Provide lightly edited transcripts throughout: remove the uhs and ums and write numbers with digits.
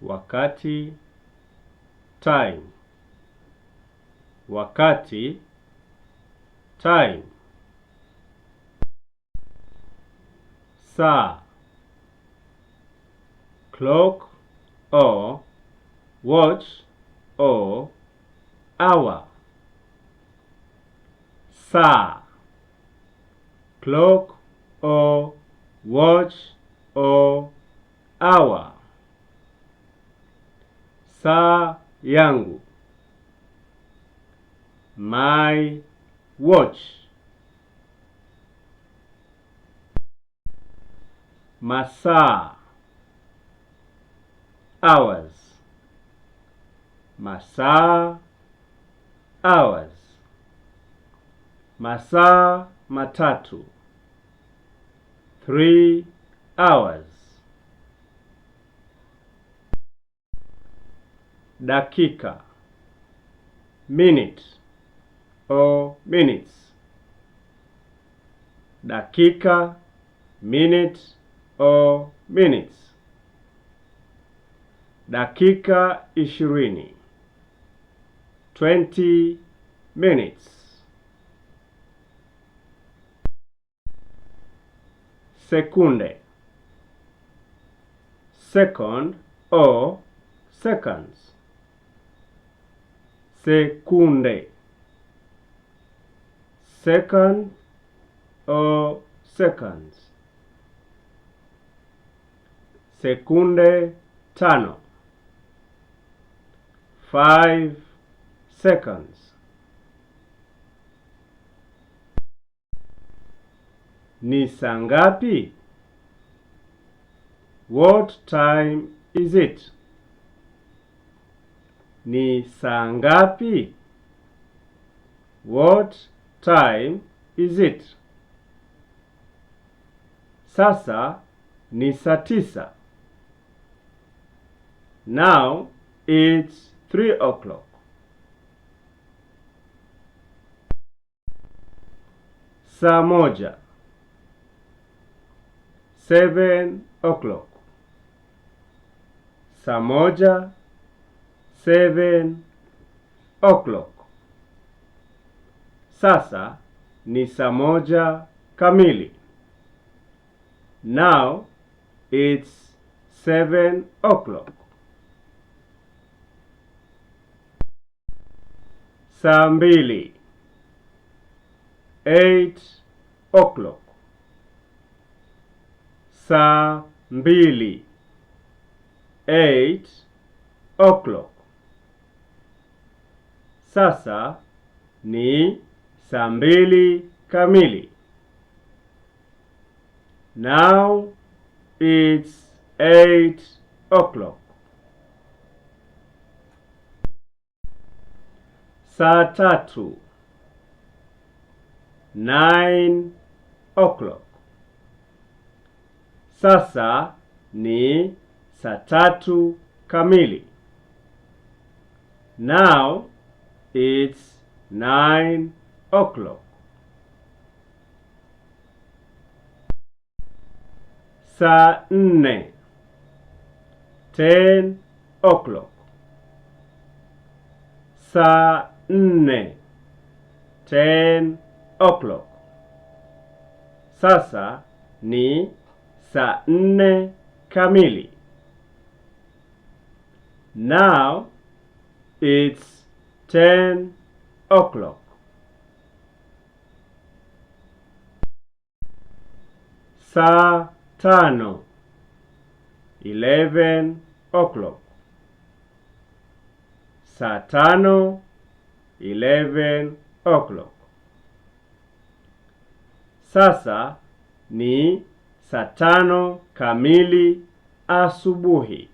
wakati, time. Wakati, time. Saa, clock or watch or hour. Saa, clock or watch or hour. Saa yangu, my watch. Masaa, hours. Masaa, hours. Masaa matatu, 3 hours. Dakika, minute or minutes. Dakika, minute or minutes. Dakika 20, 20 minutes. Sekunde, second or seconds. Sekunde, second or seconds. Sekunde tano, 5 seconds. Ni saa ngapi? What time is it? Ni saa ngapi? What time is it? Sasa ni saa 9. Now it's 3 o'clock. Saa moja, 7 o'clock. Saa moja, 7 o'clock. Sasa ni saa moja kamili. Now it's 7 o'clock. Saa mbili, 8 o'clock. Saa mbili, 8 o'clock. Sasa ni saa mbili kamili. Now it's 8 o'clock. Saa tatu, 9 o'clock. Sasa ni saa tatu kamili. Now it's 9 o'clock. Saa nne, 10 o'clock. Saa nne, 10 o'clock. Sasa ni saa nne kamili. Now it's 10 o'clock. Saa tano, 11 o'clock. Saa tano, 11 o'clock. Sasa ni saa tano kamili asubuhi.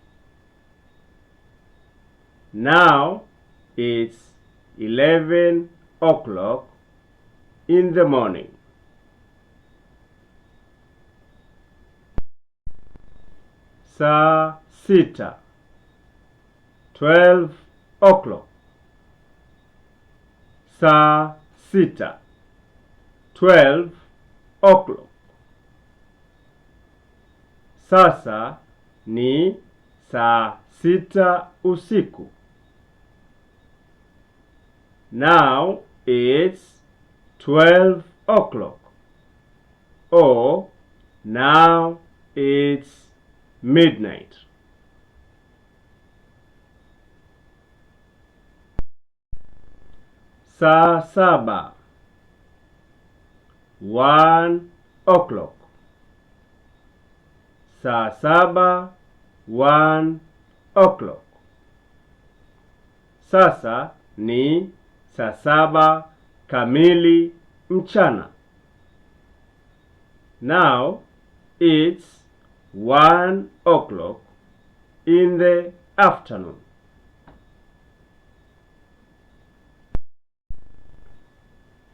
Now it's 11 o'clock in the morning. Saa sita, 12 o'clock. Saa sita, 12 o'clock. Sasa ni saa 6 usiku. Now it's 12 o'clock. Or now it's midnight. Saa 7. 1 o'clock. Saa 7, 1 o'clock. Sasa ni saa 7 kamili mchana. Now it's 1 o'clock in the afternoon.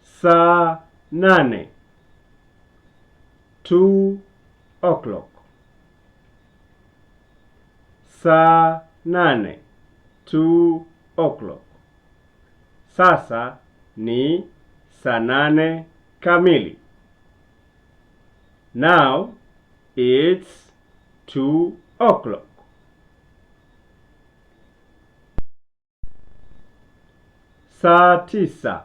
Saa 8. 2 o'clock. Saa 8. 2 o'clock. Sasa ni saa 8 kamili. Now it's 2 o'clock. Saa 9.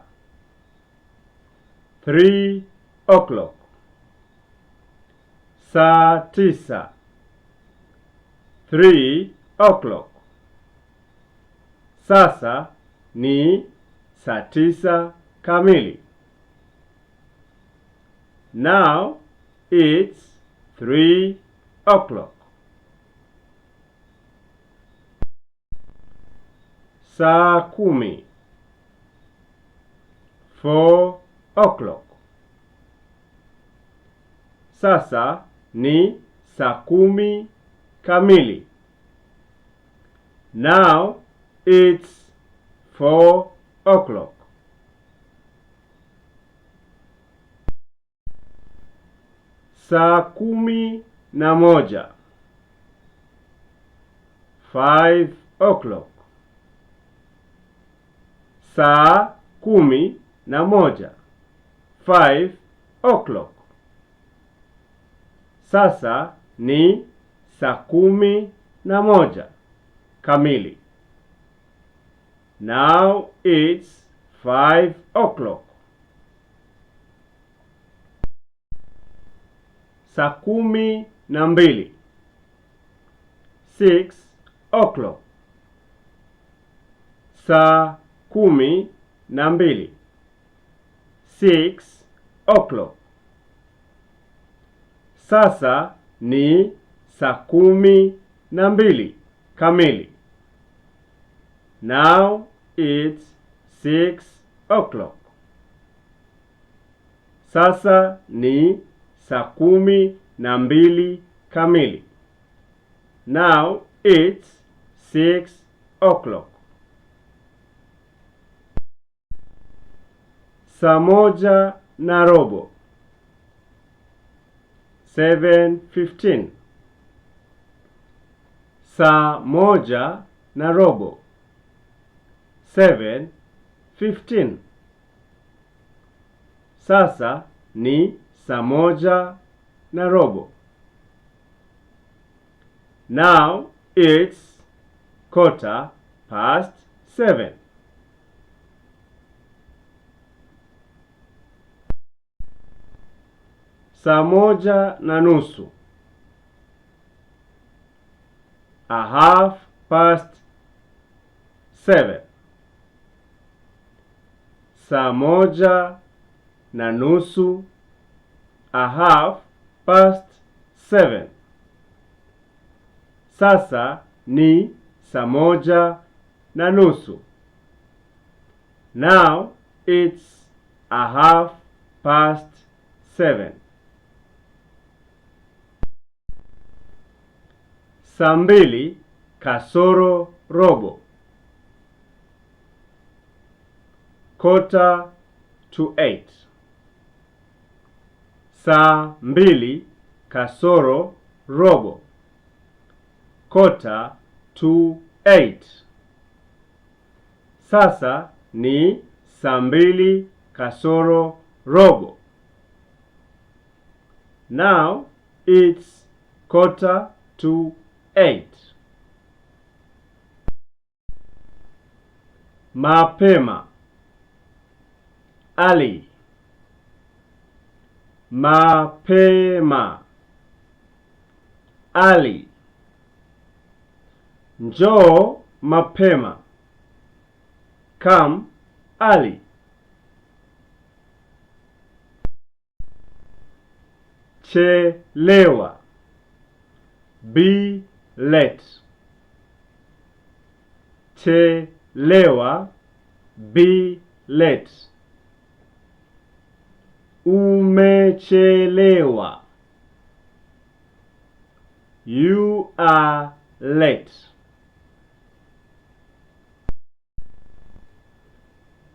3 o'clock. Saa 9. 3 o'clock. Sasa ni saa 9 kamili. Now it's 3 o'clock. Saa 10. 4 o'clock. Sasa ni saa 10 kamili. Now it's 4 o'clock. Saa 11. 5 o'clock. Saa 11. 5 o'clock. Sasa ni saa 11 kamili. Now it's 5 o'clock. Saa 12. 6 o'clock. Saa 12. 6 o'clock. Sasa ni saa 12 kamili. Now it's 6 o'clock. Sasa ni saa 12 kamili. Now it's 6 o'clock. Saa 1:15. 7:15. Saa 1:15. 7:15. Sasa ni saa 1:15. Now it's 7:15. Saa 1:30. 7:30. Saa 1:30. 7:30. Sasa ni saa 1:30. Now it's 7:30. Saa 2 kasoro robo. 7:45. Saa 2 kasoro robo. 7:45. Sasa ni saa 2 kasoro robo. Now it's 7:45. mapema. Early. Mapema. Early. Njoo mapema. Come early. Chelewa. Be late. Chelewa. Be late. Umechelewa. You are late.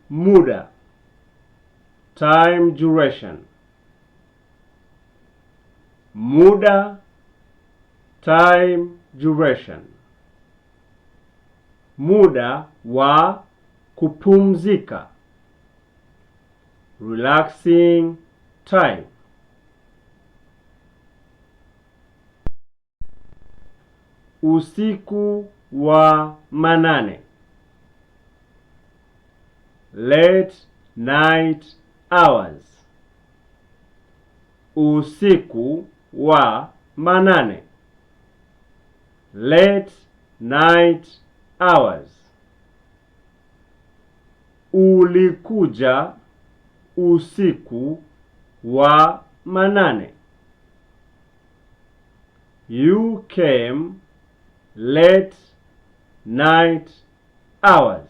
Muda. Time duration. Muda. Time duration. Muda wa kupumzika. Relaxing time. Usiku wa manane. Late night hours. Usiku wa manane. Late night hours. Ulikuja usiku wa manane. You came late night hours.